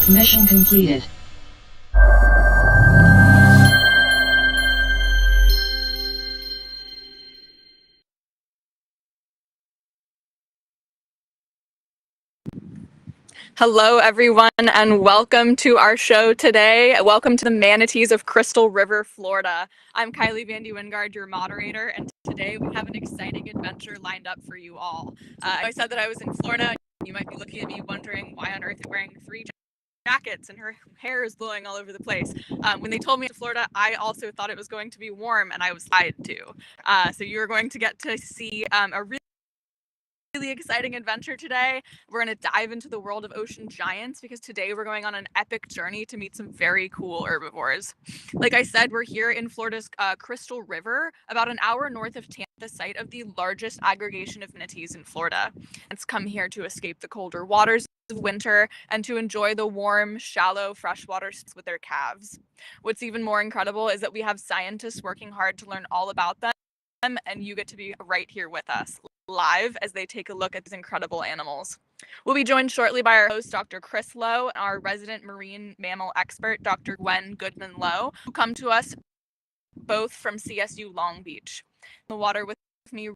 Mission completed. Hello, everyone, and welcome to our show today. Welcome to the Manatees of Crystal River, Florida. I'm Kylie Vandy Wingard, your moderator, and today we have an exciting adventure lined up for you all. I said that I was in Florida. You might be looking at me wondering why on earth I'm wearing three jackets and her hair is blowing all over the place. When they told me to Florida, I also thought it was going to be warm, and I was lied to. So you're going to get to see a really exciting adventure today. We're going to dive into the world of ocean giants because today we're going on an epic journey to meet some very cool herbivores. Like I said, we're here in Florida's Crystal River, about an hour north of Tampa, the site of the largest aggregation of manatees in Florida. It's come here to escape the colder waters of winter and to enjoy the warm, shallow freshwater with their calves. What's even more incredible is that we have scientists working hard to learn all about them, and you get to be right here with us live as they take a look at these incredible animals. We'll be joined shortly by our host, Dr. Chris Lowe, and our resident marine mammal expert, Dr. Gwen Goodmanlowe, who come to us both from CSU Long Beach. In the water with me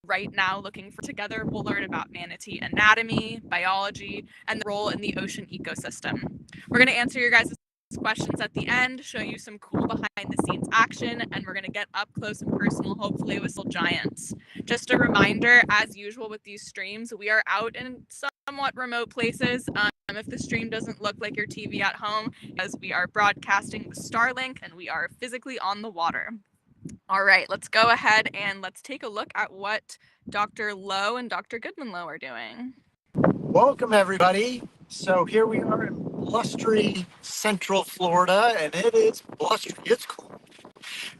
right now looking for together, we'll learn about manatee anatomy, biology, and the role in the ocean ecosystem. We're going to answer your guys' questions at the end, show you some cool behind the scenes action, and we're going to get up close and personal, hopefully with some giants. Just a reminder, as usual with these streams, we are out in somewhat remote places. If the stream doesn't look like your TV at home, as we are broadcasting with Starlink and we are physically on the water. All right, let's go ahead and let's take a look at what Dr. Lowe and Dr. Goodmanlowe are doing. Welcome, everybody. So here we are in blustery Central Florida, and it is blustery. It's cool.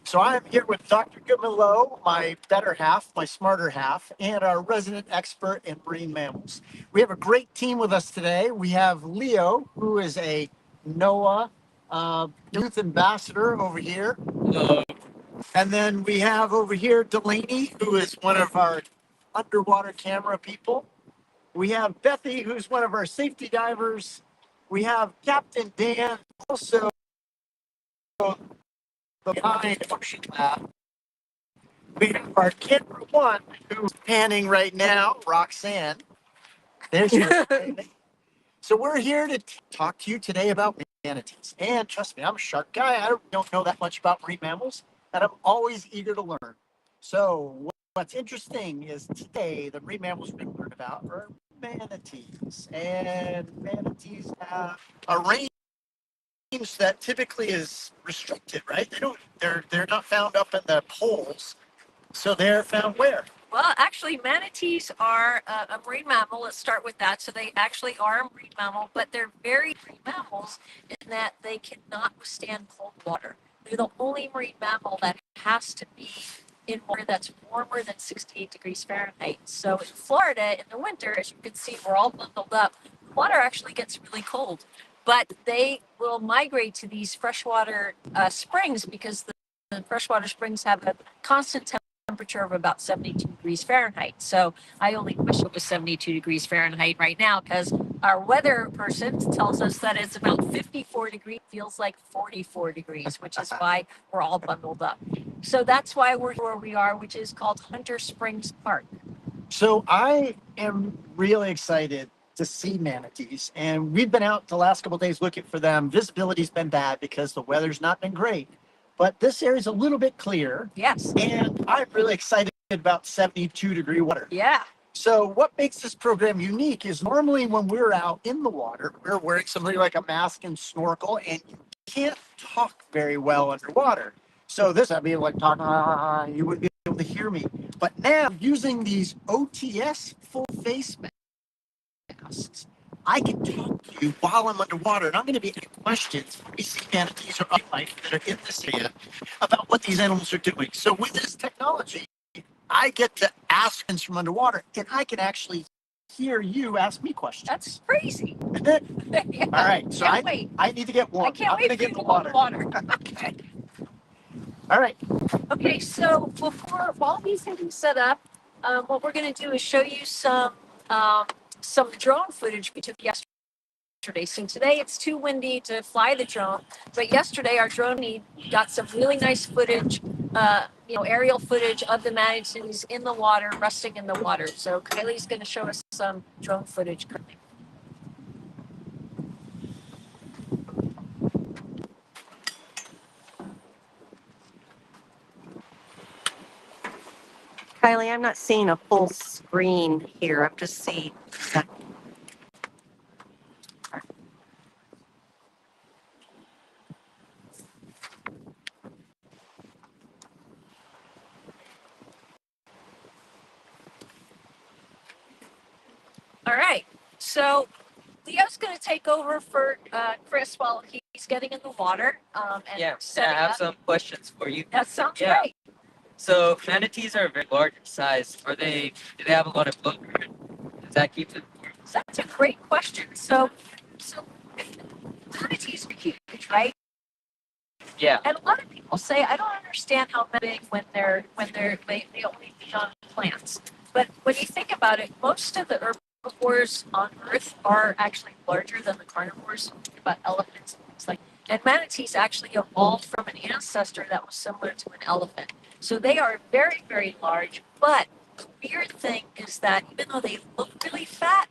So I'm here with Dr. Goodmanlowe, my better half, my smarter half, and our resident expert in marine mammals. We have a great team with us today. We have Leo, who is a NOAA youth ambassador over here. Hello. And then we have over here Delaney, who is one of our underwater camera people. We have Bethy, who's one of our safety divers. We have Captain Dan, also the Pine Ocean Lab. We have our camera one, who's panning right now, Roxanne. There she is. So we're here to talk to you today about manatees. And trust me, I'm a shark guy. I don't know that much about marine mammals, and I'm always eager to learn. So what's interesting is today the marine mammals we're going to learn about are manatees. And manatees have a range that typically is restricted, right? They're not found up in the poles. So they're found where? Well, actually, manatees are a marine mammal. Let's start with that. So they actually are a marine mammal, but they're very marine mammals in that they cannot withstand cold water. They're the only marine mammal that has to be in water that's warmer than 68 degrees Fahrenheit. So in Florida, in the winter, as you can see, we're all bundled up. Water actually gets really cold, but they will migrate to these freshwater springs because the freshwater springs have a constant temperature of about 72 degrees Fahrenheit. So I only wish it was 72 degrees Fahrenheit right now because our weather person tells us that it's about 54 degrees, feels like 44 degrees, which is why we're all bundled up. So that's why we're where we are, which is called Hunter Springs Park. So I am really excited to see manatees, and we've been out the last couple of days looking for them. Visibility's been bad because the weather's not been great. But this area is a little bit clear. Yes. And I'm really excited about 72-degree water. Yeah. So what makes this program unique is normally when we're out in the water, we're wearing something like a mask and snorkel, and you can't talk very well underwater. So this, I'd be like talking, you wouldn't be able to hear me. But now, using these OTS full face masks, I can talk to you while I'm underwater, and I'm going to be asking questions for sea manatees or other life that are in this area about what these animals are doing. So with this technology, I get to ask things from underwater, and I can actually hear you ask me questions. That's crazy. Isn't it? Yeah. All right, so Can't wait. I need to get warm. I can't I'm wait going to for get you in to the go in water. the water. Okay. All right. Okay, so while these things are set up, what we're going to do is show you some drone footage we took yesterday yesterday. So today it's too windy to fly the drone, but yesterday our drone got some really nice footage, aerial footage of the manatees in the water, resting in the water. So Kylie's going to show us some drone footage currently. Kylie, I'm not seeing a full screen here. I'm just seeing. All right. So Leo's going to take over for Chris while he's getting in the water. And Yeah, and I setting have up. some questions for you. That sounds Yeah. great. So manatees are very large in size. Do they have a lot of blood? Does that keep them warm? So that's a great question. So manatees are huge, right? Yeah. And a lot of people say, I don't understand how big when they only feed on plants. But when you think about it, most of the herbivores on Earth are actually larger than the carnivores. So think about elephants and things like that. And manatees actually evolved from an ancestor that was similar to an elephant. So they are very, very large. But the weird thing is that even though they look really fat,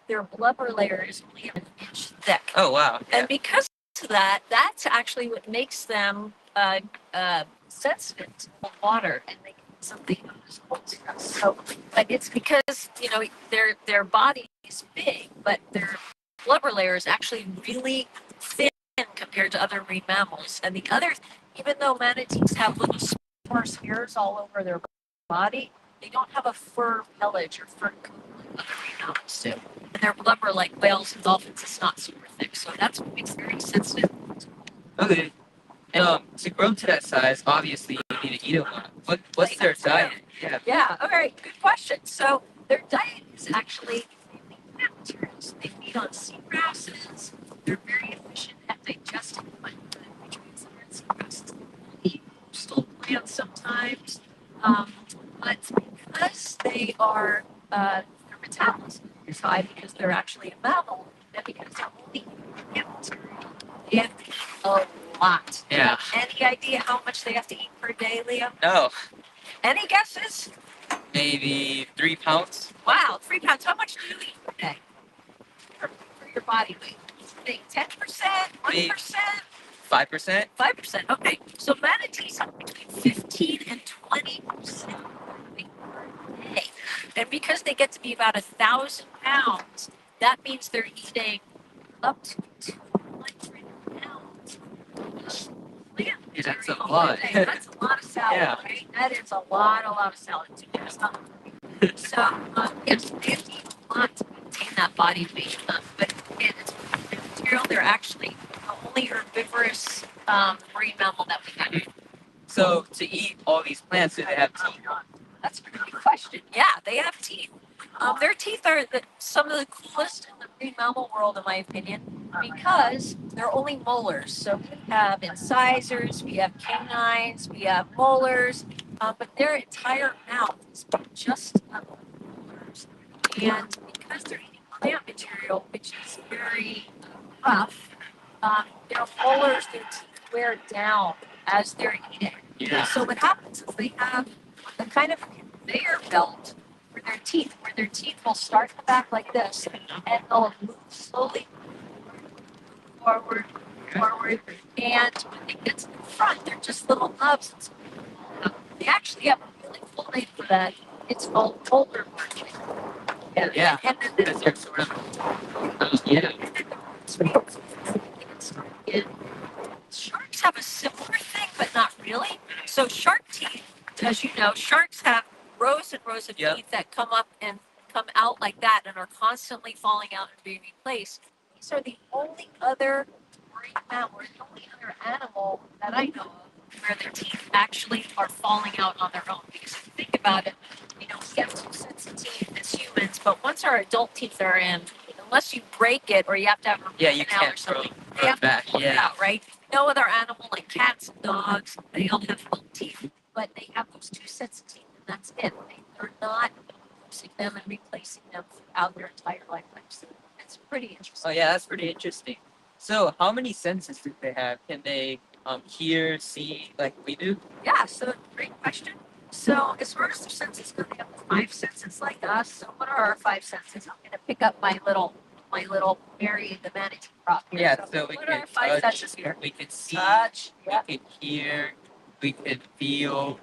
their blubber layer is only an inch thick. Oh wow. Yeah. And because of that, that's actually what makes them sensitive to cold water, and they can eat something that is cold to us. So, but it's because their body is big, but their blubber layer is actually really thin compared to other marine mammals. And the other, even though manatees have little sparse hairs all over their body, they don't have a fur pelage or fur coat like other marine mammals do. And their blubber, like whales and dolphins, is not super thick. So that's what makes them very sensitive. Okay. And to grow to that size, obviously you need to eat a lot. What's their diet? Yeah. Yeah. All right. Good question. So their diet is actually mainly plant materials. They feed on seagrasses. They're very efficient at digesting the nutrients that are in seagrasses. They eat coastal plants sometimes, but because they are their metabolism is high because they're actually a mammal, and because they're only eating plant material, they have to eat a lot. Yeah. Any idea how much they have to eat per day, Leo? No. Any guesses? Maybe 3 pounds. Wow, 3 pounds. How much do you eat per day? For your body weight? Think 10%, 1%, 5%. 5%. Okay, so manatees have between 15 and 20% weight per day. And because they get to be about 1,000 pounds, that means they're eating up to 200 pounds of plant Yeah, that's a material lot. a day. That's a lot of salad, Yeah. right? That is a lot of salad. So, yes, they have to eat a lot to maintain that body weight. But it's plant material. They're actually the only herbivorous marine mammal that we have. So to eat all these plants, do they have teeth? That's a pretty good question. Yeah, they have teeth. Their teeth are some of the coolest in the marine mammal world, in my opinion, because they're only molars. So we have incisors, we have canines, we have molars, but their entire mouth is just molars. And because they're eating plant material, which is very rough, their molars, their teeth wear down as they're eating. Yeah. So what happens is they have a kind of conveyor belt for their teeth, where their teeth will start in the back like this, and they'll move slowly forward, and when they get to the front, they're just little nubs. And so they actually have a really cool name for that. It's called molar marching. Yeah. And then Because they're sort of. Yeah. Sharks have a similar thing, but not really. So shark teeth, as you know, sharks have rows and rows of Yep. teeth that come up and come out like that and are constantly falling out and being replaced. These are the only other marine mammal, or the only other animal that I know of where their teeth actually are falling out on their own. Because if you think about it, we have 2 sets of teeth as humans, but once our adult teeth are in, unless you break it or you have to have a root Yeah, you canal or can't throw something, they have it back. to pull it Yeah. out, right? No other animal like cats and dogs, they all have full teeth, but they have those 2 sets of teeth, and that's it. They're not using them and replacing them throughout their entire lifetime. So It's pretty Oh interesting. yeah, that's pretty interesting. So how many senses do they have? Can they hear, see like we do? Yeah, so great question. So as far as their senses go, they have 5 senses like us. So what are our 5 senses? I'm gonna pick up my little Mary the manatee prop here. Yeah, so we what are can our 5 touch, senses here? we can see, Touch, yeah, we can hear, we can feel,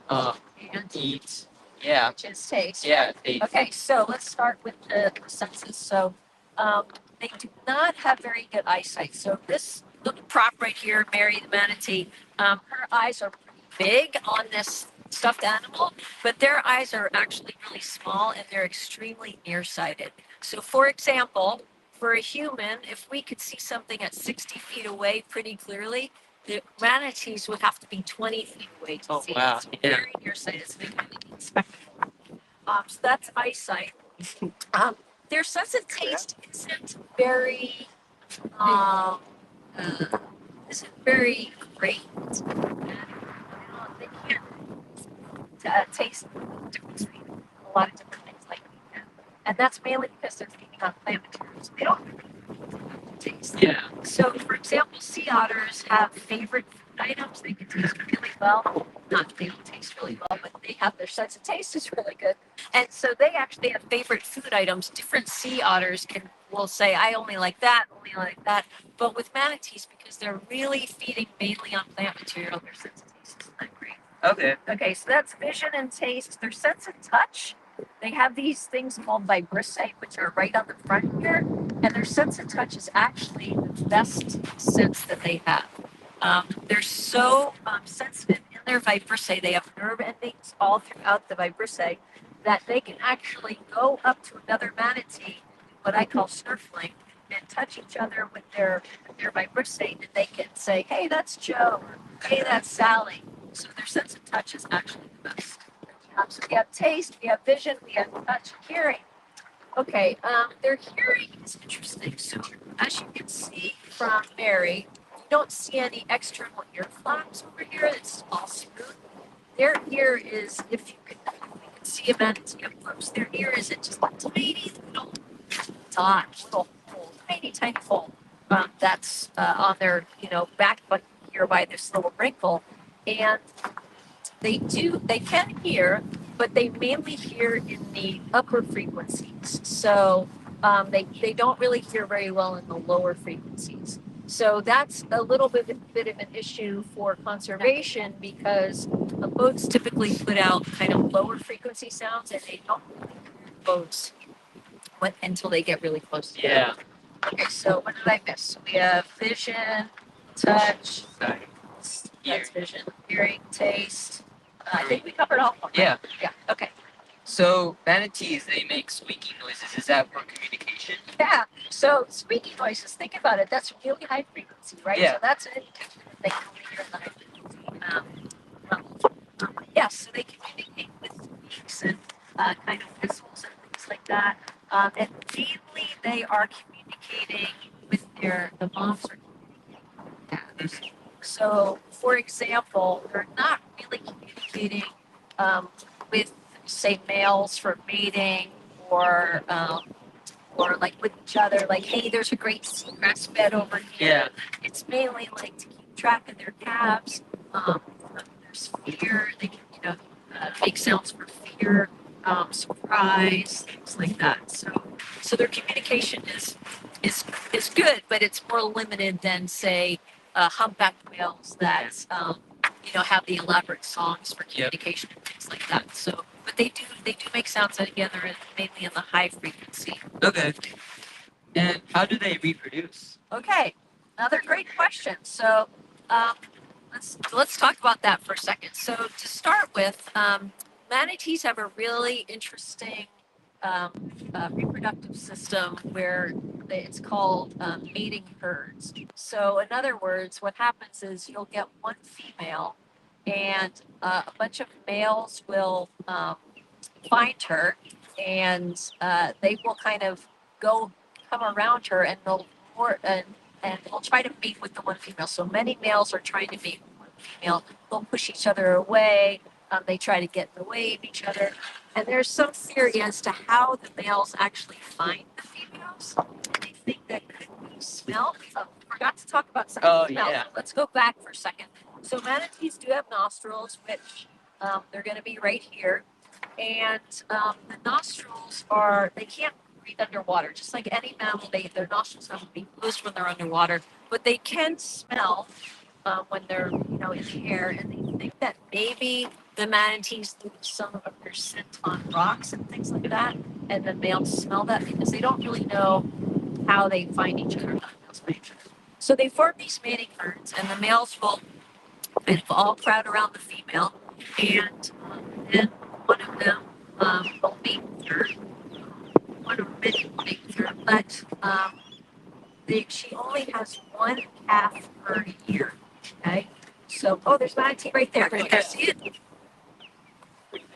and eat. Yeah, which is taste. yeah, taste. Okay, so let's start with the senses. So they do not have very good eyesight. So this little prop right here, Mary the manatee, her eyes are pretty big on this stuffed animal, but their eyes are actually really small and they're extremely nearsighted. So for example, for a human, if we could see something at 60 feet away pretty clearly, the manatees would have to be 20 feet away to Oh, see wow. it. It's Yeah. very nearsighted, so they kind of need spectacle. So that's eyesight. Their sense of taste isn't very, um, isn't very great. They can't taste different sweet, a lot of different things like we can. And that's mainly because they're feeding on plant materials. They don't really taste. Yeah. So, for example, sea otters have favorite food items they can taste really well. Not they don't taste really well, but they have their sense of taste is really good. And so they actually have favorite food items. Different sea otters will say, I only like that, only like that. But with manatees, because they're really feeding mainly on plant material, their sense of taste isn't that great. Okay. Okay, so that's vision and taste. Their sense of touch, they have these things called vibrissae, which are right on the front here. And their sense of touch is actually the best sense that they have. They're so sensitive in their vibrissae. They have nerve endings all throughout the vibrissae that they can actually go up to another manatee, what I call snurfling, and touch each other with their vibrissae. And they can say, hey, that's Joe, or hey, that's Sally. So their sense of touch is actually the best. So we have taste, we have vision, we have touch, hearing. Okay, their hearing is interesting. So as you can see from Mary, you don't see any external ear flaps over here. It's all smooth. Their ear is, if you could see a manatee up close, their ear is just a tiny little dot, little hole, tiny, tiny hole. That's on their, back button here by this little wrinkle. And they can hear, but they mainly hear in the upper frequencies. So they don't really hear very well in the lower frequencies. So that's a little bit of an issue for conservation because boats typically put out kind of lower frequency sounds and they don't really hear boats until they get really close to Yeah. them. Okay, so what did I miss? So we have vision, touch, that's vision, hearing, taste. I think we covered all of them. Yeah. Yeah. Okay. So manatees, they make squeaking noises. Is that for communication? Yeah. So squeaky noises. Think about it. That's really high frequency, right? Yeah. So that's an indication that they can only hear in the high frequency level. Yes. So they communicate with squeaks and kind of whistles and things like that. And mainly they are communicating with the moms are communicating with dads. So, for example, they're not really communicating with, say, males for mating or like with each other, like, hey, there's a great seagrass bed over here. Yeah. It's mainly like to keep track of their calves. There's fear. They can, make sounds for fear, surprise, things like that. So their communication is good, but it's more limited than say humpback whales that have the elaborate songs for communication and things like that. So, but they do make sounds together, mainly in the high frequency. Okay. And how do they reproduce? Okay, another great question. So let's talk about that for a second. So to start with, manatees have a really interesting reproductive system where it's called mating herds. So in other words, what happens is you'll get one female, and a bunch of males will find her, and they will kind of come around her, and and they'll try to mate with the one female. So many males are trying to mate with one female. They'll push each other away. They try to get in the way of each other. And there's some theory as to how the males actually find the females. They think that could be smell. Oh, forgot to talk about something. Oh, Smell. yeah. Let's go back for a second. So manatees do have nostrils, which they're going to be right here. And the nostrils they can't breathe underwater. Just like any mammal, their nostrils have to be closed when they're underwater, but they can smell when they're, in the air. And they think that maybe the manatees lose some of their scent on rocks and things like that. And the males smell that because they don't really know how they find each other. So they form these mating herds, and the males will kind of all crowd around the female, and then one of them will mate with her. One of many will mate with her, but she only has one calf per year. Okay, so there's Manatee right there. Can you see it?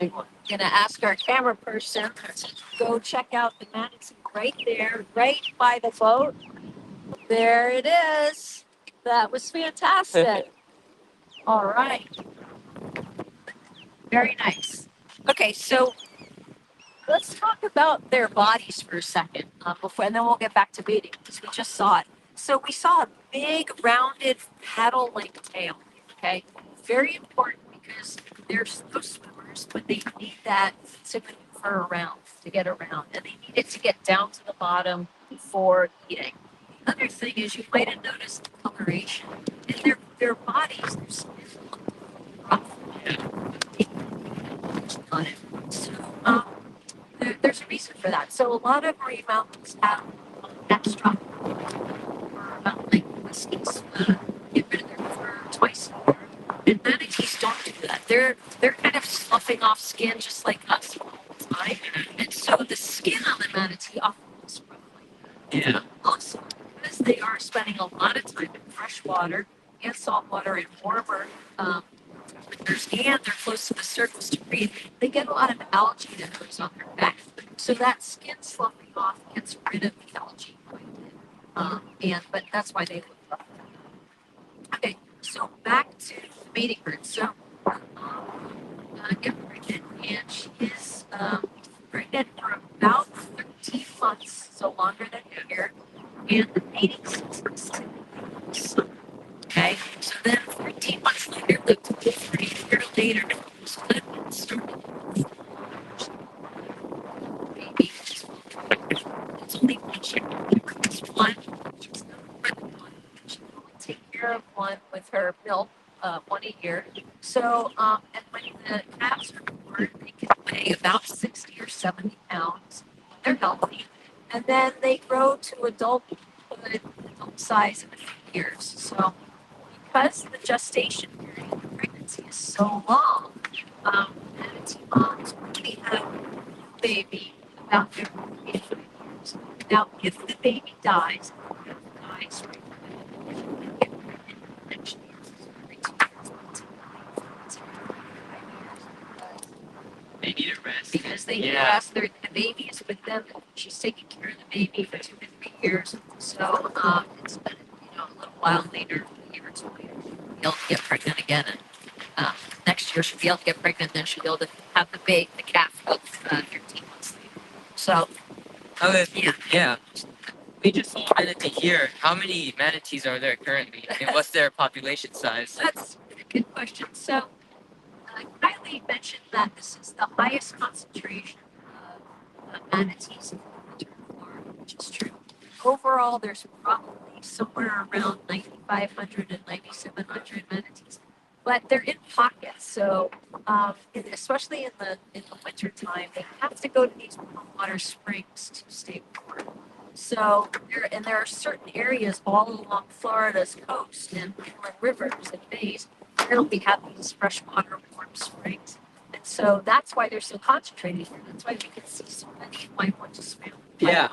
I'm gonna ask our camera person to go check out the Manatee right there, right by the boat. There it is. That was fantastic. All right. Very nice. Okay, so let's talk about their bodies for a second before, and then we'll get back to mating because we just saw it. So we saw a big, rounded, paddle-like tail. Okay, very important because they're slow swimmers, but they need that to maneuver around, to get around, and they need it to get down to the bottom for eating. The other thing is you might have noticed the coloration in their bodies. Their skin looks rough on it. So there's a reason for that. So a lot of marine mammals have extra like whiskies, get rid of their fur twice a year. And manatees don't do that. They're kind of sloughing off skin just like us all the time. And so the skin on the manatee often looks rough like that. Yeah. Also, because they are spending a lot of time in fresh water and salt water and warmer temperatures, and they're close to the surface to breathe, they get a lot of algae that goes on their back. So that skin sloughing off gets rid of the algae quite a bit. But that's why they look rough. Okay, so back to the mating bird. So get pregnant, and she is pregnant for about 13 months, so longer than a year. And the mating season is typically summer. Okay, so then 13 months later, like 3 years later, so that means starting baby. It's only one chicken. It's one. She's not pregnant one. She can only take care of one with her milk, one a year. So, and when the calves are born, they can weigh about 60 or 70 pounds. They're healthy. And then they grow to adult size in a few years. So, because the gestation period of pregnancy is so long, manatee moms only have a baby about every 5 years. Now, if the baby dies, it dies right away. They get pregnant next year. So every 2 years, it's 5 years. They need a rest. Because they need to ask the baby is with them. She's taking care of the baby for 2 to 3 years. So it's been a little while later, a year or two later, she'll be able to get pregnant again. And next year she'll be able to get pregnant. Then she'll be able to have the calf 13 months later. So Yeah. We just saw a manatee here. How many manatees are there currently? And what's their population size? that's a good question. So Kylie mentioned that this is the highest concentration of manatees in Florida, which is true. Overall, there's probably somewhere around 9,500 and 9,700 manatees, but they're in pockets. So, especially in the winter time, they have to go to these water springs to stay warm. So there are certain areas all along Florida's coast and inland rivers and bays where we have these freshwater warm springs. And so that's why they're so concentrated here. That's why we can see so many and why one just found. Yeah.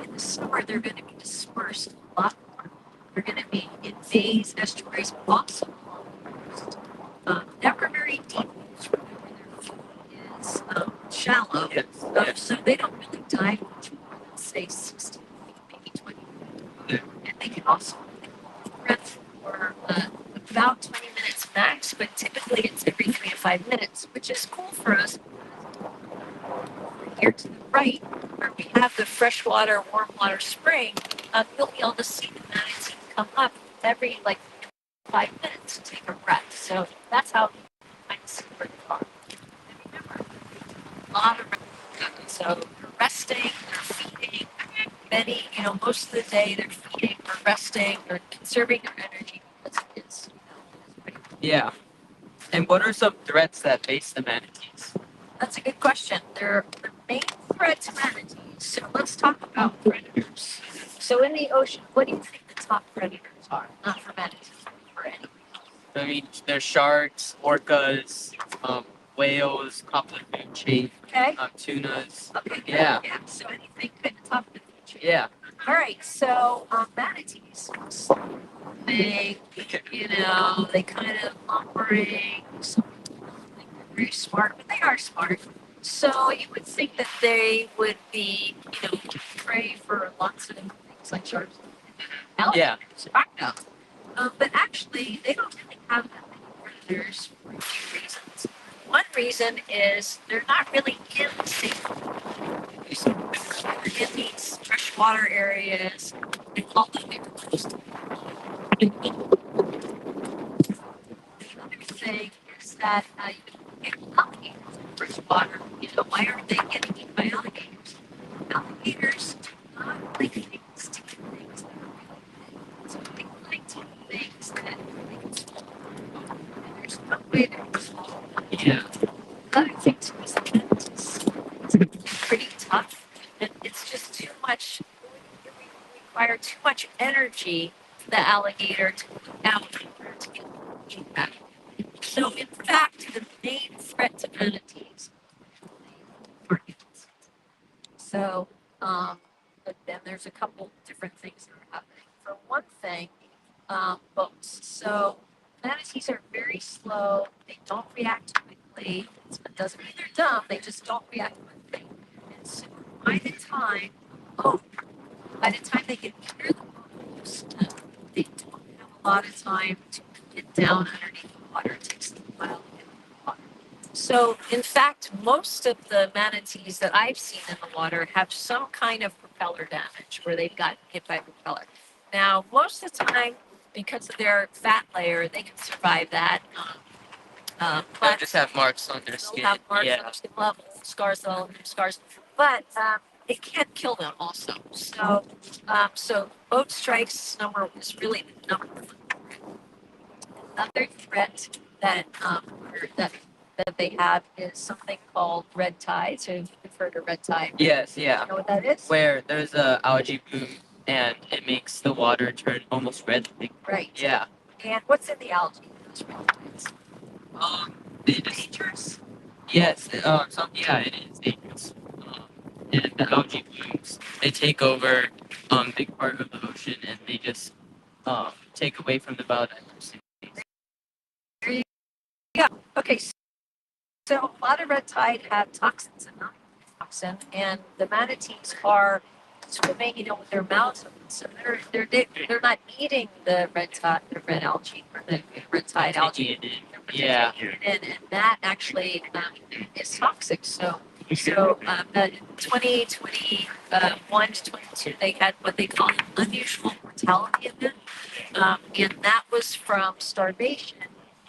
In the summer, they're going to be dispersed a lot more. They're going to be in bays, estuaries, but also along the coast. Never very deep, remember their food is shallow. Yes. So they don't really dive much more than, say, 60 feet, maybe 20 feet. And they can also breath for about 20 minutes max, but typically it's every 3 to 5 minutes, which is cool for us. here to the right, where we have the freshwater, warm water spring, you'll be able to see the manatee come up every like 5 minutes to take a breath. So that's how you kind of see where they are. And remember, a lot of so they're resting, they're feeding. Many, most of the day they're feeding or resting or conserving their energy because it's pretty cool. Yeah. And what are some threats that face the manatees? That's a good question. They're the main threat to manatees. So let's talk about predators. So in the ocean, what do you think the top predators are? Not for manatees, but for anything else. I mean, there's sharks, orcas, whales, copperfish, chafe, Okay. tunas. Okay. Good. Yeah. Yeah. So anything could top of the food chain. Yeah. All right. So manatees, big, they kind of operate. Some people don't think they're very smart, but they are smart. So you would think that they would be, prey for lots of different things like sharks, alligators, crocodiles. But actually, they don't really have that many predators for a few reasons. One reason is they're not really in the safe they're in these freshwater areas. They call them very close to the other thing is that you get alligators in freshwater. Why aren't they getting eaten by alligators? Alligators do not like things to eat things that are really big. So they like to eat things that they can swallow. And there's no way they can swallow. Yeah. The other thing too is that it's pretty tough. And it's just too much. It would require too much energy for the alligator to go out in order to get eaten back. So, in fact, the main threat to manatees are humans. So, but then there's a couple different things that are happening. For one thing, boats. So, manatees are very slow. They don't react quickly. It doesn't mean they're dumb. They just don't react quickly. And so, by the time, by the time they get near the boats, they don't have a lot of time to get down underneath the water. It takes them a while to get under the water. So, in fact, most of the manatees that I've seen in the water have some kind of propeller damage where they've gotten hit by a propeller. Now, most of the time, because of their fat layer, they can survive that. They'll But just have marks on their they'll skin. have marks Yeah. on their skin level, scars, scars. But it can kill them also. So, so boat strikes number is really the number one threat. Another threat that that they have is something called red tide. So you've heard of red tide. Yes, You yeah. know what that is? Where there's a algae bloom and it makes the water turn almost red. Right. Yeah. And what's in the algae? Those red tides. They just, Dangerous. yes, it is dangerous. And the algae blooms, they take over big part of the ocean and they just take away from the biodiversity. There you go. Okay, so a lot of red tide have toxins in them, toxin, and the manatees are swimming, with their mouths open. So they're not eating the red algae or the red tide algae. Yeah. And that actually is toxic. So 2021 to 22, they had what they call an unusual mortality event, and that was from starvation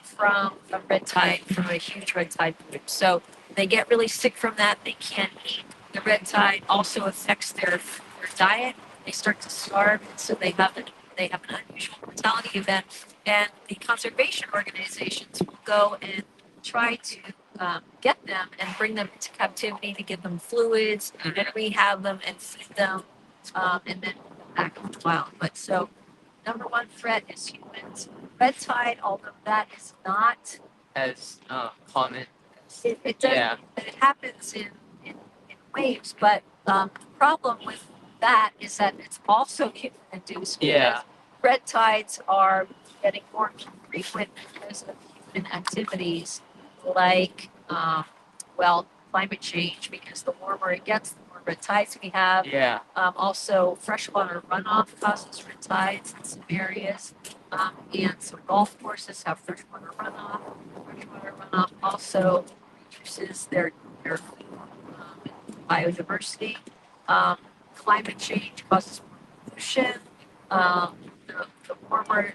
from a huge red tide bloom. So they get really sick from that. They can't eat. The red tide also affects their diet. They start to starve, and so they have an unusual mortality event. And the conservation organizations will go and try to get them and bring them into captivity to give them fluids and rehab them and feed them, and then put them back in the wild. But so number one threat is humans. Red tide, although that is not As common. it does Yeah. it happens in waves, but the problem with that is that it's also human induced. Yeah. Red tides are getting more frequent because of human activities like climate change, because the warmer it gets, the more red tides we have. Yeah. Also, freshwater runoff causes red tides in some areas. And some golf courses have freshwater runoff. Freshwater runoff also reduces their biodiversity. Climate change causes pollution. The warmer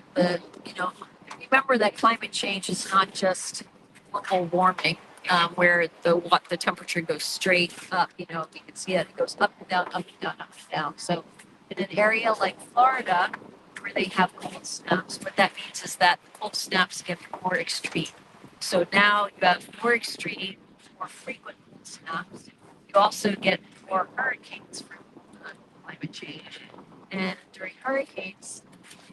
remember that climate change is not just global warming, where the temperature goes straight up. You can see it goes up and down, up and down, up and down. So in an area like Florida, where they have cold snaps, what that means is that the cold snaps get more extreme. So now you have more extreme, more frequent cold snaps. You also get more hurricanes from climate change. And during hurricanes,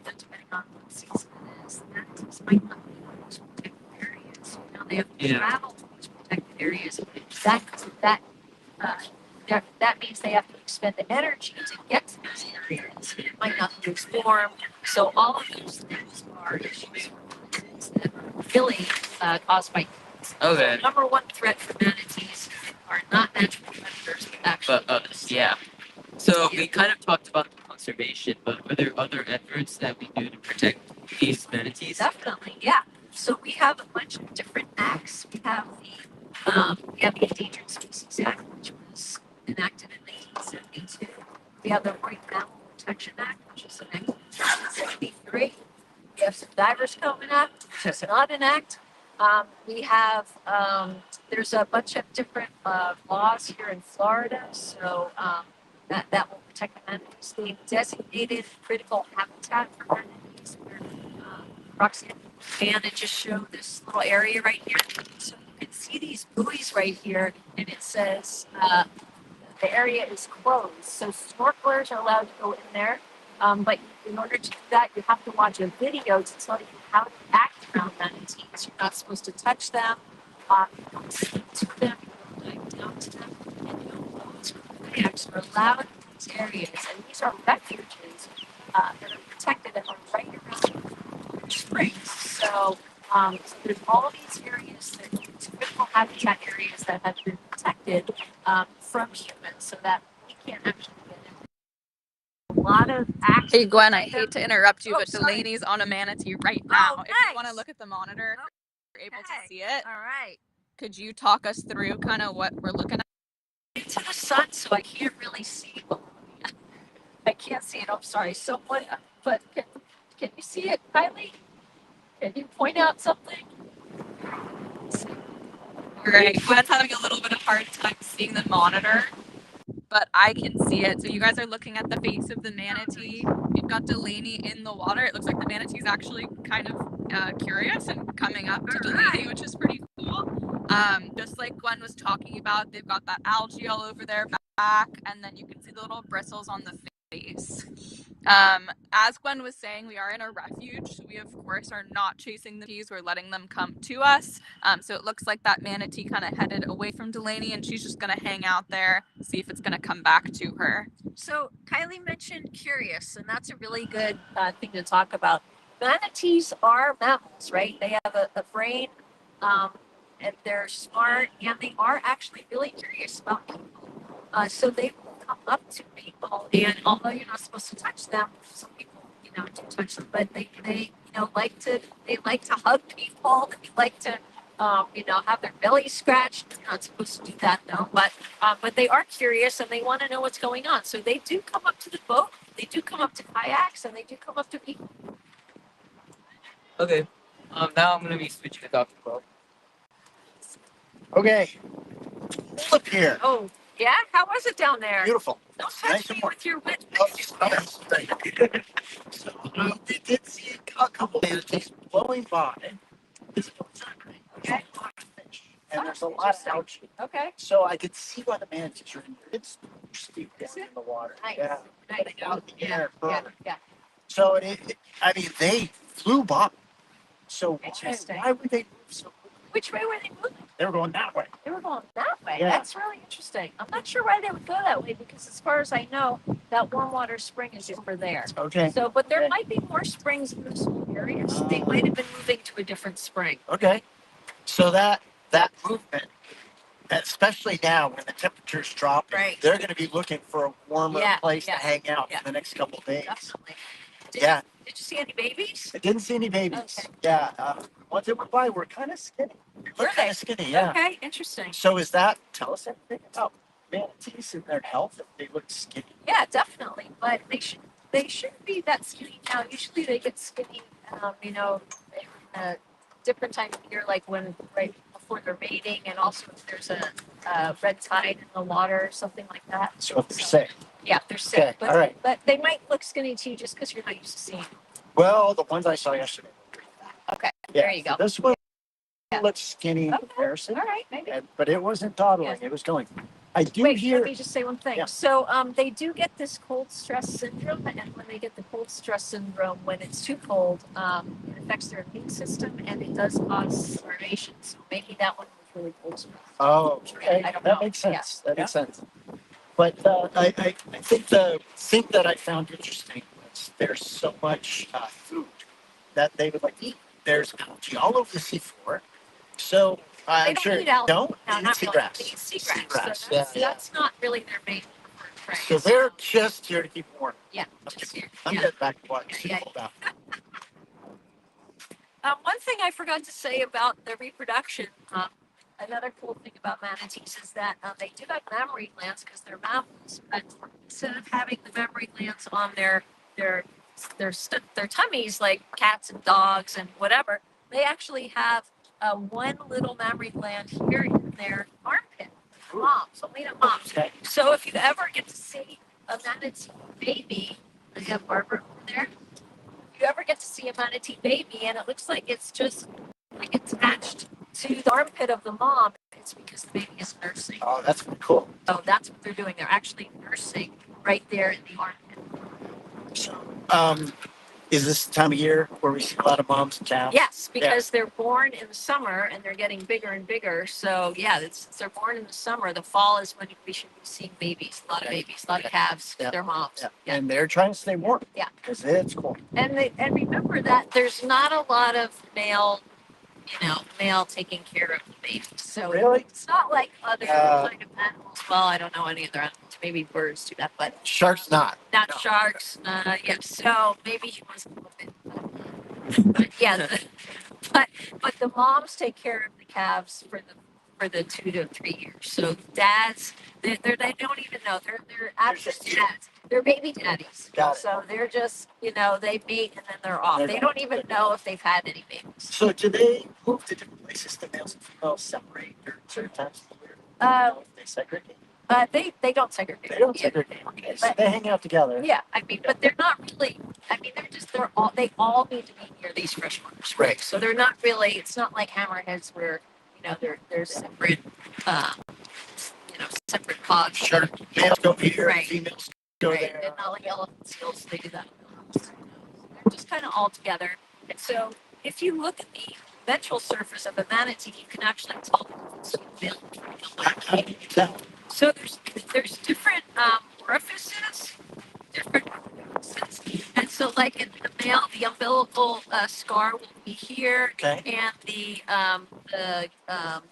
depending on what season it is, manatees might not be in those protected areas. They have to travel to these protected areas. That means they have to expend the energy to get to these areas. It might not be formed. So all of those things are issues that are really caused by humans. Okay. So number one threat for manatees are not natural predators, but actually Yeah. So we kind of talked about the conservation, but are there other efforts that we do to protect these manatees? Definitely, yeah. So we have a bunch of different acts. We have the Endangered Species Act, which was enacted in 1972. We have the Marine Mammal Protection Act, which is enacted in 1973. We have some divers coming up, which is not an act. We have there's a bunch of different laws here in Florida, so that will protect the manatees. They've designated critical habitat for manatees. Roxanne and it just showed this little area right here. So you can see these buoys right here, and it says the area is closed. So snorkelers are allowed to go in there, but in order to do that, you have to watch a video to tell you how to act around manatees. You're not supposed to touch them, you don't speak to them, you don't dive down to them, and those kayaks are allowed in these areas. And these are refuges that are protected and are right around springs. So there's all these areas that critical habitat areas that have been protected from humans, so that we can't actually get in. A lot of access. Hey Gwen, I hate to interrupt you, but sorry. Delaney's on a manatee right now. Oh, If you want to nice. look at the monitor, if you're able to see it. All right. Could you talk us through kind of what we're looking at? Into the sun, so I can't really see. I can't see it. I'm sorry. Someone, but can you see it, Kylie? Can you point out something? All right, Gwen's having a little bit of hard time seeing the monitor, but I can see it. So you guys are looking at the face of the manatee. You've got Delaney in the water. It looks like the manatee's actually kind of curious and coming up to Delaney, which is pretty cool. Just like Gwen was talking about, they've got that algae all over their back, and then you can see the little bristles on the face. As Gwen was saying, we are in a refuge, so we of course are not chasing the manatees, we're letting them come to us. So it looks like that manatee kind of headed away from Delaney, and she's just gonna hang out there, see if it's gonna come back to her. So Kylie mentioned curious, and that's a really good thing to talk about. Manatees are mammals, right? They have a brain, and they're smart, and they are actually really curious about people. So they will come up to people, and although you're not supposed to touch them, some people, do touch them, but they like to hug people. They like to, have their belly scratched. You're not supposed to do that though, but they are curious and they want to know what's going on. So they do come up to the boat. They do come up to kayaks, and they do come up to people. Okay. Now I'm gonna be switching to Dr. Lowe. Okay. Hold up here. Oh, yeah? How was it down there? Beautiful. Don't touch Nice me and warm. with your wet Oh, so, we did see a couple manatees blowing by. This was okay. There's a lot of fish, and there's a lot of algae. Okay. So I could see why the manatees are in there. It's steep down in the water. Nice. Yeah. Nice. Getting out in the air Yeah. further. Yeah. So they flew by. So Interesting. why would they move so quickly? Which way were they moving? They were going that way. They were going that way. Yeah. That's really interesting. I'm not sure why they would go that way, because as far as I know, that warm water spring is over there. Okay. So, but there Okay. might be more springs in this area. So they might have been moving to a different spring. Okay. So that movement, especially now when the temperature's dropping, Right. they're going to be looking for a warmer Yeah, place yeah, to hang out yeah. for the next couple of days. Definitely. Yeah. Did you see any babies? I didn't see any babies. Okay. Yeah. Ones that went by were kind of skinny. Were Kind they? of skinny, yeah. Okay, interesting. So tell us anything about manatees in their health if they look skinny? Yeah, definitely. But they shouldn't be that skinny now. Usually they get skinny, in a different time of year, like when right before they're mating, and also if there's a red tide in the water or something like that. So if they're sick. Yeah, if they're sick. Okay, But, all right. but they might look skinny to you just because you're not used to seeing them. Well, the ones I saw yesterday. Okay, Yeah, there you go. This one Yeah. looks skinny in Okay. comparison, All right, maybe. but it wasn't toddling. It was going. I do Wait, hear. let me just say one thing. Yeah. So they do get this cold stress syndrome, and when they get the cold stress syndrome, when it's too cold, it affects their immune system, and it does cause starvation. So maybe that one was really cold stress. Oh, okay. I don't That know. makes sense. Yeah. That makes sense. But I think the thing that I found interesting was there's so much food that they would like to eat. There's algae all over the seafloor. So They I'm don't sure eat algae. don't No, eat not really. seagrass. They eat seagrass. Seagrass, So that's not really their main prey. So they're just here to keep warm. Yeah, Okay. just here. I'm Yeah. getting back to what it's Yeah. cold out. One thing I forgot to say about their reproduction, another cool thing about manatees is that they do have mammary glands because they're mammals. But instead of having the mammary glands on their tummies like cats and dogs and whatever, they actually have one little mammary gland here in their armpit. Moms, only the moms. Okay. So if you ever get to see a manatee baby, I have Barbara over there. If you ever get to see a manatee baby and it looks like it's just like attached to the armpit of the mom, it's because the baby is nursing. Oh, that's pretty cool. So that's what they're doing. They're actually nursing right there in the armpit. So, is this the time of year where we see a lot of moms and calves? Yes, because they're born in the summer and they're getting bigger and bigger. So yeah, since they're born in the summer, the fall is when we should be seeing babies. A lot of babies, a lot of calves. Yeah. Their moms. Yeah. Yeah. And they're trying to stay warm. Yeah. Because it's cold. And remember that there's not a lot of male taking care of the babies. So Really? it's not like other kind of animals. Well, I don't know any other animals. Maybe birds do that, but Sharks not. not No. sharks. Yeah. So maybe he was a little bit. But yeah, but the moms take care of the calves for the 2 to 3 years. So dads, they don't even know they're absent dads. They're baby daddies. Got it. So they're just they mate and then they're off. They're They don't even know if they've had any babies. So do they move to different places? The males and females separate during certain times of the year? If they segregate? They don't segregate. They don't Yeah. segregate. Okay, so But- they hang out together. Yeah, I mean, but they're not really. I mean, they all need to be near these freshwaters, Right. So they're not really. It's not like hammerheads where they're separate. Separate pods. Sure. Males go here, Right. females go Right. there. And not like elephant seals, they do that. They're just kind of all together. And so, if you look at the ventral surface of a manatee, you can actually tell the difference between male and female. How do you tell? So there's different orifices, and so like in the male, the umbilical scar will be here, Okay. and the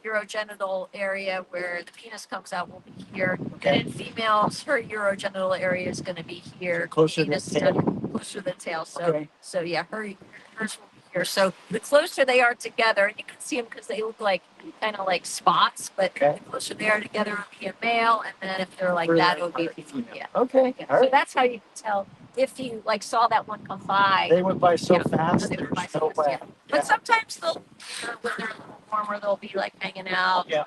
urogenital area where the penis comes out will be here. Okay. And in females, her urogenital area is going to be here, Closer to the penis tail. closer to the tail. So Okay. so yeah, hers will be here. So the closer they are together, and you can see them because they look like kind of like spots, but Okay. the closer they are together, it would be a male, and then if they're like that, it would be a female. Yeah. Okay. Yeah. All So right. that's how you can tell if you like saw that one come by. They went by so Yeah. fast. They went by There's so no fast, way. But sometimes they'll, when they're a little warmer, they'll be like hanging out, Yeah.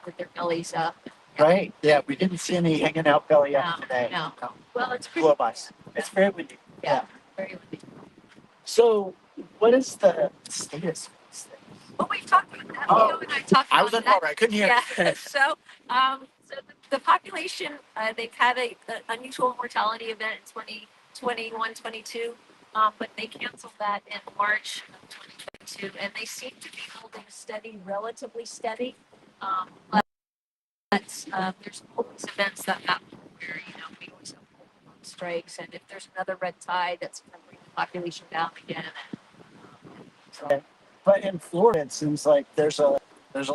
with their bellies up. Right. Yeah. We didn't see any hanging out belly up No, today. no. Well, it's pretty Blew by. It's very windy. Yeah. Very windy. So, what is the status of these things? Well, we've talked about that. Oh, Leo and I talked I was about underwater. I couldn't hear. Yeah. So the population, they've had an unusual mortality event in 2021, 22, but they canceled that in March of 2022, and they seem to be holding steady, relatively steady. But there's always events that happen where we always have Pokemon strikes, and if there's another red tide, that's going to bring the population down again. Okay. But in Florida, it seems like there's a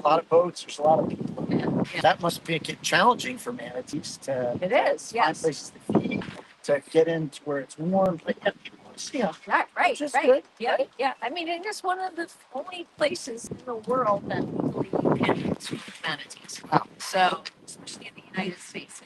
lot of boats. There's a lot of people. Yeah. That must make it challenging for manatees to It is, find yes. places to feed, to get into where it's warm. But yeah, people want to see them. Right, Just right. good. Yeah, yeah. I mean, it is one of the only places in the world that legally you can swim with manatees. Wow. So, especially in the United States.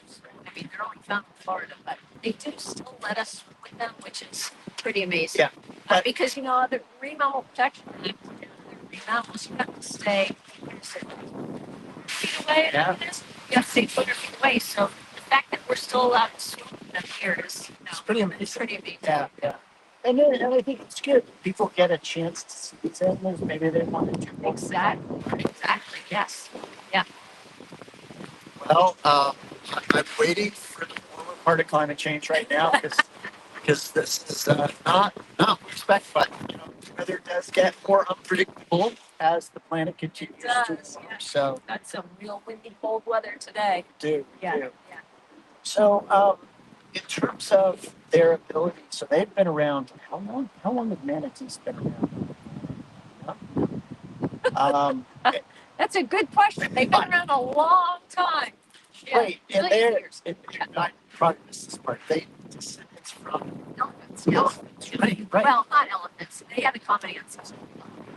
I mean, they're only found in Florida, but they do still let us swim with them, which is pretty amazing. Yeah, but- Because, you know, the Marine Mammal Protection Act, you know, the marine mammals, you have to stay, what is it, feet away, Yeah. you have to stay 200 feet away. So the fact that we're still allowed to swim with them here is, you know, It's pretty amazing. it's pretty amazing. Yeah, yeah. And I think it's good. People get a chance to see these animals. Maybe they want to do Exactly, yes. Well, I'm waiting for the warmer part of climate change right now because this is not what we expect, but you know, weather does get more unpredictable as the planet continues It to does, warm. yeah. So, Got some real windy, cold weather today. do. Yeah. So, in terms of their ability, so they've been around. How long? How long have manatees been around? Um, That's a good question. They've been around a long time. Yeah, right, and millions of they're. years. I probably missed this part. They descendants from Elephants. elephants, right? Right. Well, not elephants. They had a common ancestor.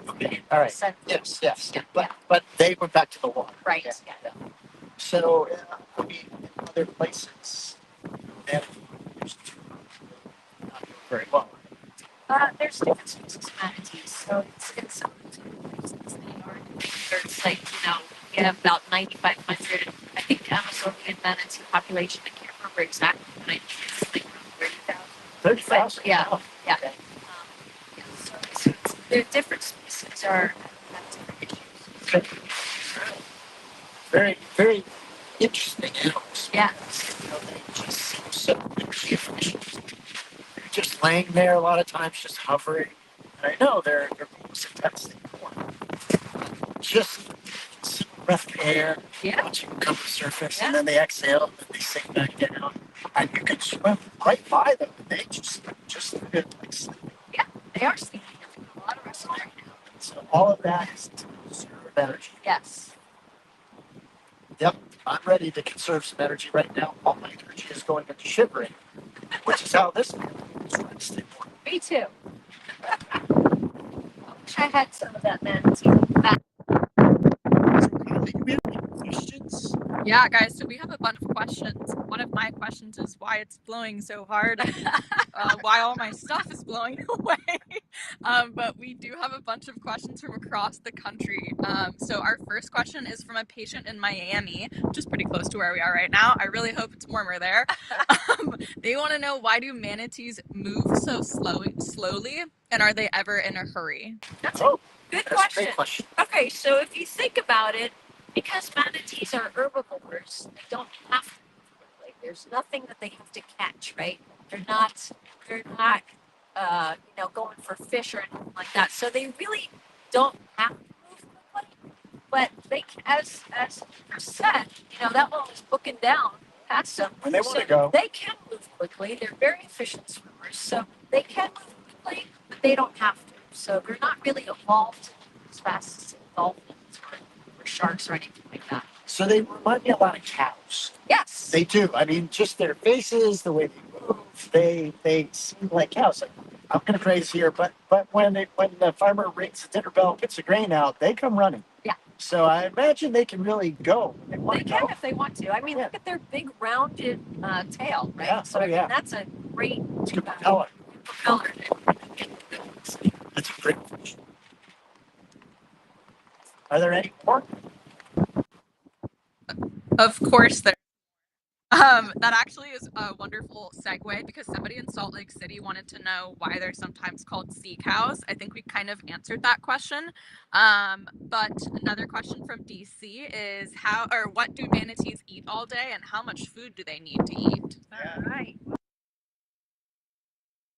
Okay. All right. Descend- Yes. Yeah, But they went back to the water. Right. Yeah. Yeah. So, I mean, in other places, and used to not do very well. There's different species of manatees. So it's some of the reasons they are endangered. It's like, you know, we have about 9,500, I think, the Amazonian manatee population. I can't remember exactly, but I think it's like around 30,000. 30,000. Yeah. Wow. Yeah. Okay. Yeah, so they're different species are have different issues. Very, very interesting animals. Yeah. You know, they just seem so energy efficient. They're just laying there a lot of times, just hovering. And I know they're most intensely warm. Just some breath of air, Yeah. watching them come to the surface, Yeah. and then they exhale, and then they sink back down. And you can swim right by them, and they just like sleeping. They are sleeping. A lot of us are right now. So all of that is to conserve energy. Yes. Yep, I'm ready to conserve some energy right now. All my energy is going into shivering, which is how this man is trying to stay warm. Me too. I wish I had some of that manatee. Do we have any questions? Yeah, guys, so we have a bunch of questions. One of my questions is why it's blowing so hard, why all my stuff is blowing away. But we do have a bunch of questions from across the country. So our first question is from a patient in Miami, which is pretty close to where we are right now. I really hope it's warmer there. They want to know, why do manatees move so slowly, and are they ever in a hurry? That's Oh, a good that's a question. great question. Okay, so if you think about it, because manatees are herbivores, they don't have to move quickly. There's nothing that they have to catch, right? They're not, you know, going for fish or anything like that. So they really don't have to move quickly. But they, as Chris said, you know, that one was booking down past them. When they want to So go. they can move quickly. They're very efficient swimmers, so they can move quickly, but they don't have to. So they're not really evolved as fast as dolphins or sharks or anything like that. So they remind me a lot of cows. Yes. They do. I mean, just their faces, the way they move, they seem like cows. Like, I'm going to praise here, but when the farmer rings the dinner bell, puts the grain out, they come running. Yeah. So I imagine they can really go. When they want They to can go. if they want to. I mean, Yeah. look at their big rounded tail, right? Yeah. So Oh, I mean, yeah. that's a great It's good propeller. propeller. That's a great question. Are there any more? Of course, there. That actually is a wonderful segue, because somebody in Salt Lake City wanted to know why they're sometimes called sea cows. I think we kind of answered that question. But another question from DC is what do manatees eat all day, and how much food do they need to eat? All right.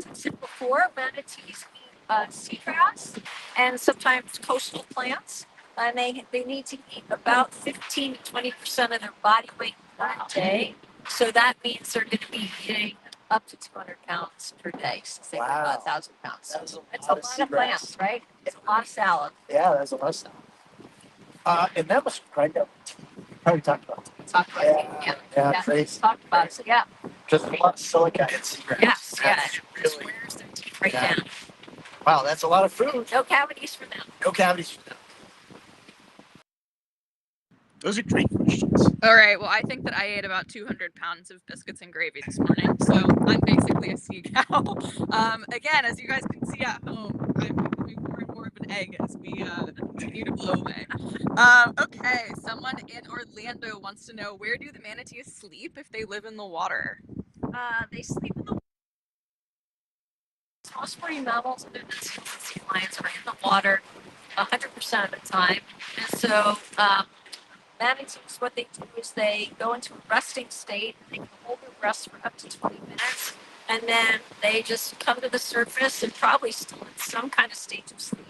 As I said before, manatees eat seagrass and sometimes coastal plants. And they need to eat about 15 to 20% of their body weight per day. So that means they're going to be eating up to 200 pounds per day, since they weigh about 1,000 pounds. So That's it's a lot of plants, right? It's a lot of salad. Yeah, that's a lot of stuff. And that was right up. Probably talked about it. Talk about it. Yeah, crazy. Talked about it. So, yeah. Just a lot of silica and seagrass. Yes. Yeah. That's It really, wears their teeth right Yeah. down. wow, that's a lot of food. No cavities for them. No cavities for them. Those are great questions. All right. Well, I think that I ate about 200 pounds of biscuits and gravy this morning, so I'm basically a sea cow. Again, as you guys can see at home, I'm becoming more and more of an egg as we continue to blow away. Okay, someone in Orlando wants to know, where do the manatees sleep if they live in the water? They sleep in the most marine mammals, other than sea lions, are in the water 100% of the time. And so manatees, what they do is they go into a resting state. They can hold their breath for up to 20 minutes, and then they just come to the surface and probably still in some kind of state of sleep,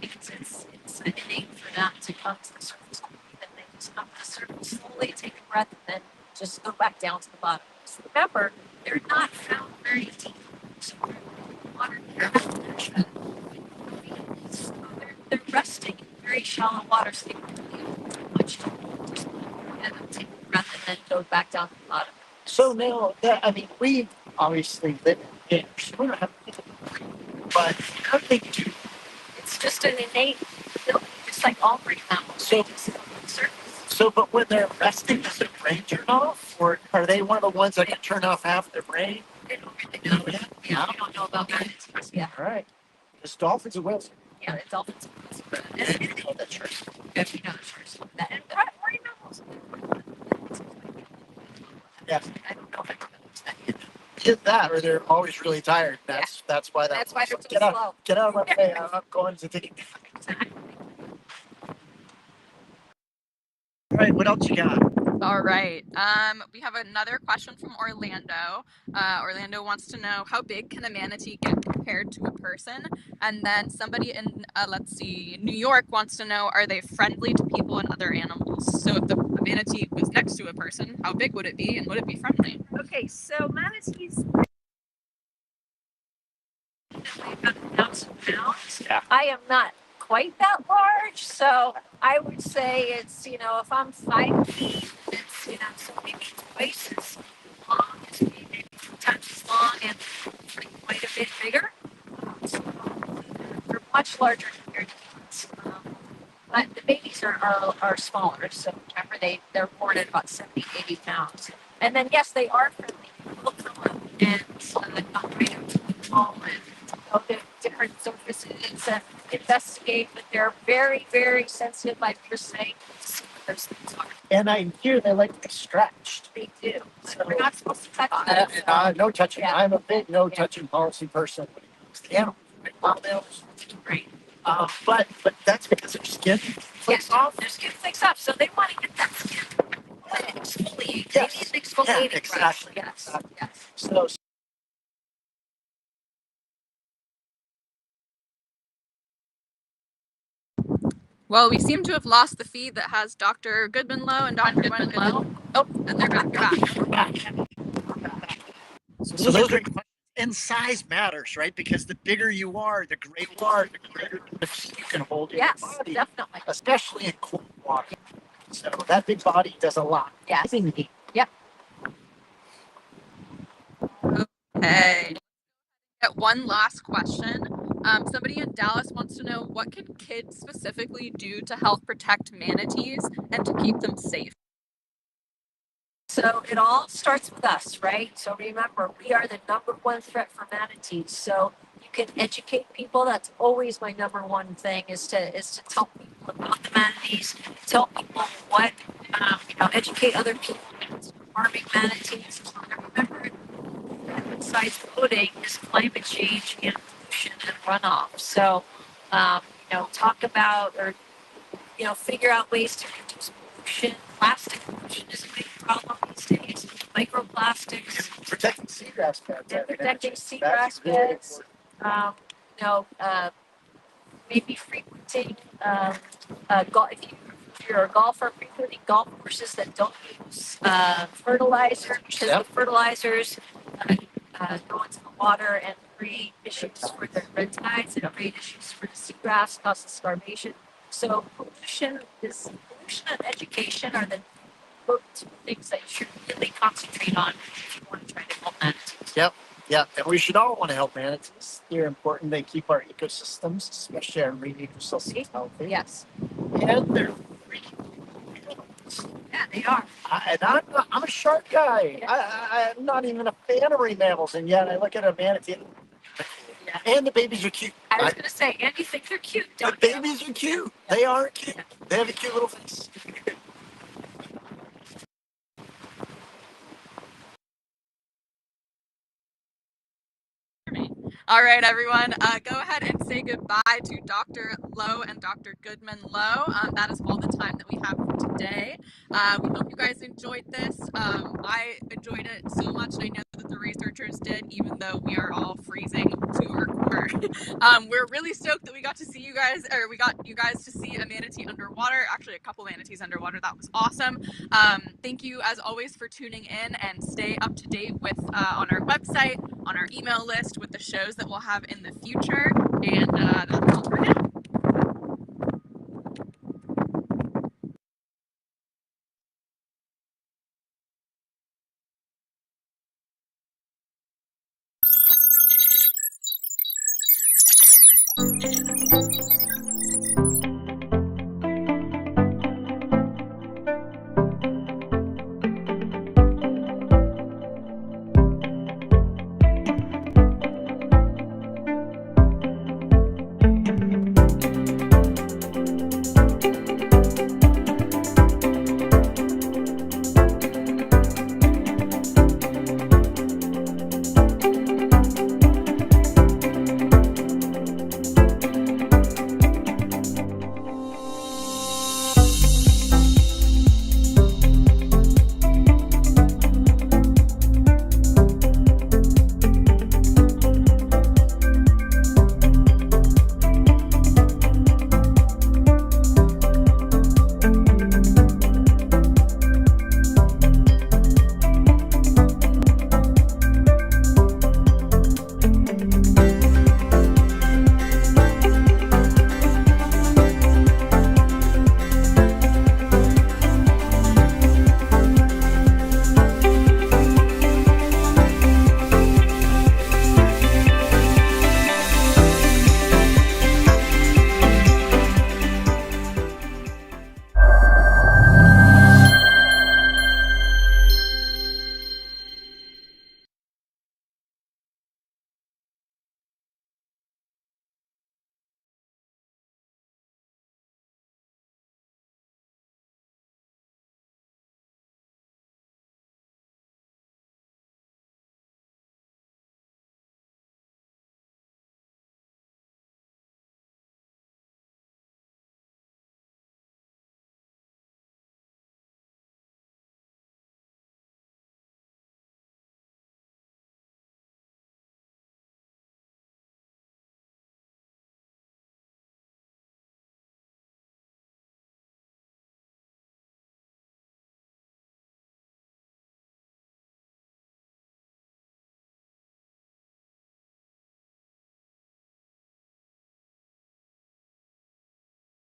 because it's innate for them to come to the surface. And they just come to the surface slowly, take a breath, and then just go back down to the bottom. So remember, they're not found very deep. So water, they're resting in very shallow water, so they don't really much and then take a breath and then go back down to the bottom. So now, we obviously live in here, so we don't have to, but how do they do? It's just an innate ability, just like all marine mammals. So- They just sit on the surface. So, but when they're resting, does their brain turn off? Or are they one of the ones that can turn off half their brain? They don't really know yet. Yeah, we don't know about manatees yet. All right. Because dolphins and whales. Yeah, the dolphins. Yeah, you know that sure. If you know the source. And marine mammals. Yeah. I don't know if I can understand it. Either that or they're always really tired. That's why that. That's why they're too get out, slow. Get out of my way. I'm going to take it. Exactly. All right, what else you got? All right. We have another question from Orlando. Orlando wants to know, how big can a manatee get compared to a person? And then somebody in, New York wants to know, are they friendly to people and other animals? So if the manatee was next to a person, how big would it be, and would it be friendly? Okay, so manatees weigh about 1,000 pounds. Yeah. I am not quite that large, so I would say it's, if I'm 5 feet, it's, so maybe twice as long as me, maybe 2 times as long, and quite a bit bigger. So they're much larger compared to humans. But the babies are smaller, so remember they're born at about 70, 80 pounds. And then, yes, they are friendly. Look for them and not right up to the wall and go to different surfaces and investigate, but they're very, very sensitive, like you're saying, to see what those things are. And I hear they like to be stretched. They do. So- We're not supposed to touch them. No touching. Yeah. I'm a big no touching policy person when it comes to animals. Great. But that's because their skin flicks Yes, off. their skin flicks up, so they want to get that skin. Exfoliate. Yes. They need an exfoliating Yeah, exactly. brush. Yes. Exactly. Yes. So Well, we seem to have lost the feed that has Dr. Goodmanlowe and Dr. Gwen Goodmanlowe. Oh, and they're back. we're back. So those are and size matters, right? Because the bigger you are, the greater the feet you can hold in Yes, your body, definitely. especially in cold water. So that big body does a lot. Yes. Okay. Got one last question. Somebody in Dallas wants to know, what can kids specifically do to help protect manatees and to keep them safe? So it all starts with us, right? So remember, we are the #1 threat for manatees. So you can educate people. That's always my #1 thing is to tell people about the manatees, tell people what, educate other people against harming manatees. Remember, besides polluting is climate change and pollution and runoff. So, talk about or, figure out ways to reduce pollution. Plastic pollution is a big problem these days. Microplastics, Protecting seagrass beds. and protecting That's seagrass really beds. Maybe frequenting, if you're a golfer, frequenting golf courses that don't use fertilizer, because Yep. the fertilizers go into the water and create issues for the red tides and create issues for the seagrass, causes starvation. So pollution and education are the two things that you should really concentrate on if you want to try to help manatees. Yeah, and we should all want to help manatees. They're important. They keep our ecosystems, especially our marine ecosystems, healthy. Yes. And they're free. They are. I'm a shark guy. I'm not even a fan of marine mammals, and yet I look at a manatee. Yeah. And the babies are cute. I was going to say, and you think they're cute, The don't you? babies are cute. They are cute. They have a cute little face. All right, everyone, go ahead and say goodbye to Dr. Lowe and Dr. Goodmanlowe. That is all the time that we have for today. We hope you guys enjoyed this. I enjoyed it so much, and I know that the researchers did, even though we are all freezing to our core. We're really stoked that we got to see you guys, or we got you guys to see a manatee underwater, actually a couple manatees underwater. That was awesome. Thank you, as always, for tuning in, and stay up to date with on our website, on our email list, with the shows that we'll have in the future. And that's all for now.